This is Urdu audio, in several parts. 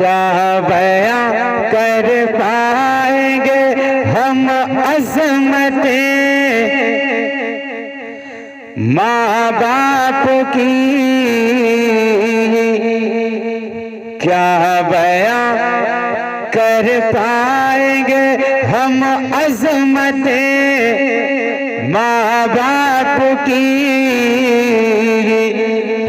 کیا بیاں کر پائیں گے ہم عظمتیں ماں باپ کی، کیا بیاں کر پائیں گے ہم عظمتیں ماں باپ کی،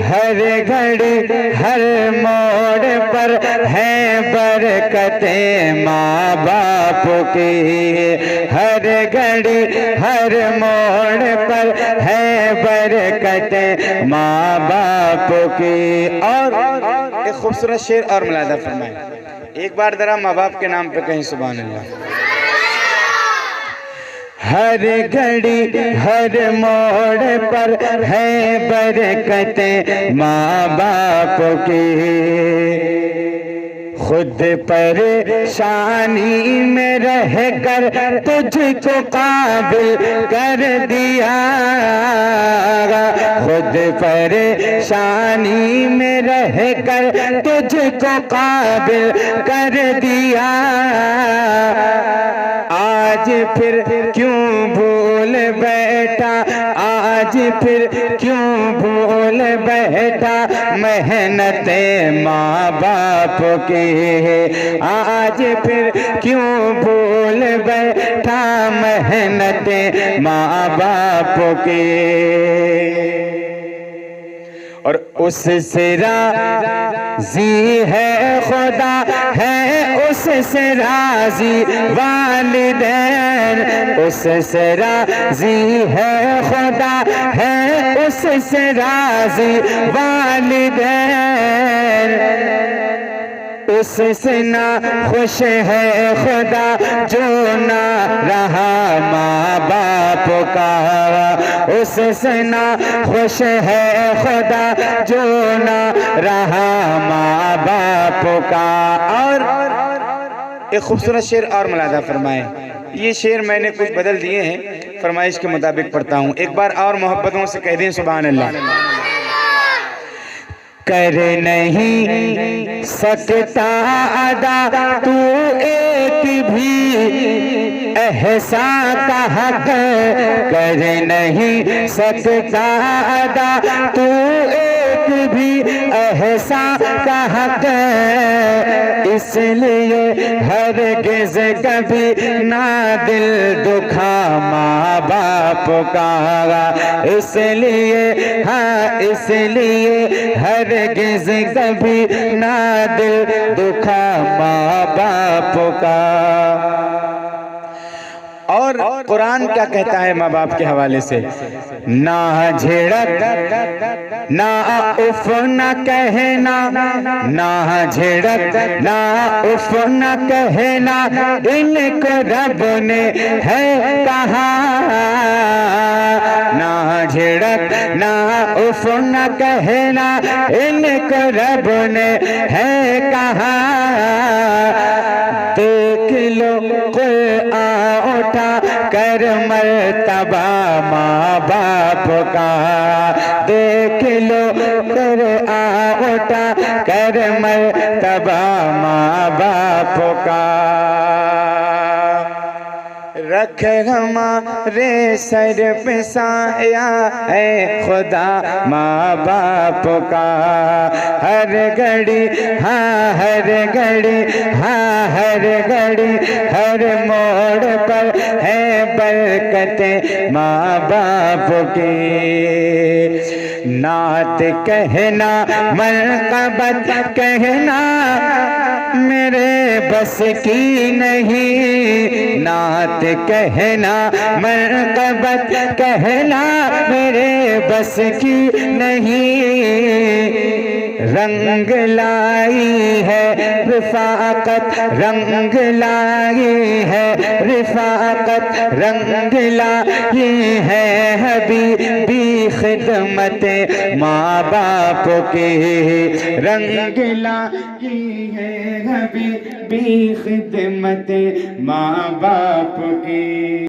ہر گھڑی ہر موڑ پر ہیں برکتیں ماں باپ کی، ہر گھڑی ہر موڑ پر ہیں برکتیں ماں باپ کی۔ اور ایک خوبصورت شعر اور ملاحظہ فرمائیں، ایک بار ذرا ماں باپ کے نام پہ کہیں سبحان اللہ۔ ہر گھڑی ہر موڑ پر ہے برکتیں ماں باپ کی، خود پریشانی میں رہ کر تجھ کو قابل کر دیا، خود پریشانی میں رہ کر تجھ کو قابل کر دیا، آج پھر کیوں بھول بیٹھا، آج پھر کیوں بھول بیٹھا محنت ماں باپ کی، آج پھر کیوں بھول بیٹھا محنت ماں باپ کی۔ اور اس سے راضی ہے خدا، ہے اس سے راضی والدین، اس سے راضی ہے خدا، ہے اس سے راضی والدین، اس سے نہ خوش ہے خدا جو نہ رہا ماں باپ کا، اس سے نہ خوش ہے خدا جو نہ رہا ماں باپ کا۔ اور ایک خوبصورت شعر اور ملاحظہ فرمائیں، یہ شعر میں نے کچھ بدل دیے ہیں، فرمائش کے مطابق پڑھتا ہوں، ایک بار اور محبتوں سے کہہ دیں سبحان اللہ۔ کر نہیں سکتا ادا تو ایک بھی احسان کا حق، کر نہیں سکتا ادا تو ایک بھی احسان کا حق، اس لیے ہرگز کبھی نہ دل دکھا ماں باپ کا، اس لیے ہاں اس لیے ہرگز کبھی نہ دل دکھا ماں باپ کا۔ اور قرآن کیا کہتا ہے ماں باپ کے حوالے سے؟ نہ جھڑک نہ اف نہ کہنا، نہ جھڑک نہ اف نہ کہنا، ان کو رب نے ہے کہا، نہ جھڑک نہ اف نہ کہنا، ان کو رب نے ہے کہا، دیکھ لو قرآن اٹھا کر مرتبہ ماں باپ کا، دیکھ لو قرآن اٹھا کر مرتبہ ماں باپ کا، رکھ ہمارے سر پہ سایہ اے خدا ماں باپ کا، ہر گھڑی ہاں ہر گھڑی ہاں ہر گھڑی ہر موڑ پر ہے برکتیں ماں باپ کی، نعت کہنا منقبت کہنا میرے بس کی نہیں، نعت کہنا منقبت کہنا میرے بس کی نہیں، رنگ لائی ہے رفاقت رنگ لائی ہے رفاقت رنگ لائی ہے حبیبی خدمت ماں باپ کی، رنگ لائی ہے حبیبی خدمت ماں باپ کی۔